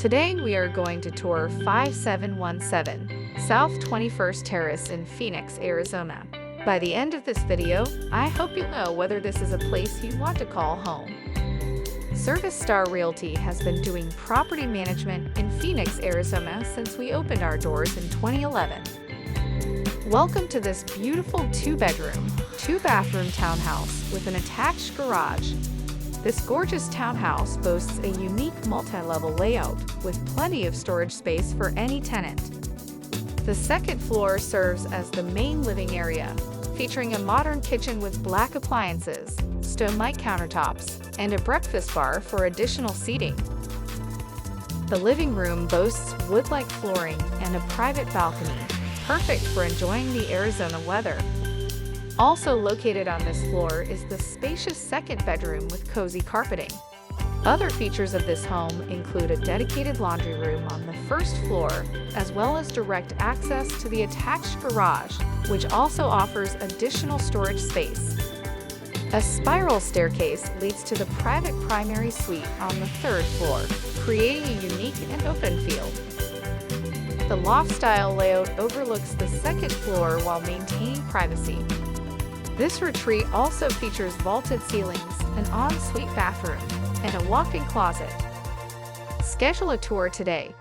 Today we are going to tour 5717 South 21st Terrace in Phoenix, Arizona. By the end of this video, I hope you know whether this is a place you want to call home. Service Star Realty has been doing property management in Phoenix, Arizona since we opened our doors in 2011. Welcome to this beautiful 2-bedroom, 2-bathroom townhouse with an attached garage. This gorgeous townhouse boasts a unique multi-level layout with plenty of storage space for any tenant. The second floor serves as the main living area, featuring a modern kitchen with black appliances, stone-like countertops, and a breakfast bar for additional seating. The living room boasts wood-like flooring and a private balcony, perfect for enjoying the Arizona weather. Also located on this floor is the spacious second bedroom with cozy carpeting. Other features of this home include a dedicated laundry room on the first floor, as well as direct access to the attached garage, which also offers additional storage space. A spiral staircase leads to the private primary suite on the third floor, creating a unique and open feel. The loft-style layout overlooks the second floor while maintaining privacy. This retreat also features vaulted ceilings, an ensuite bathroom, and a walk-in closet. Schedule a tour today.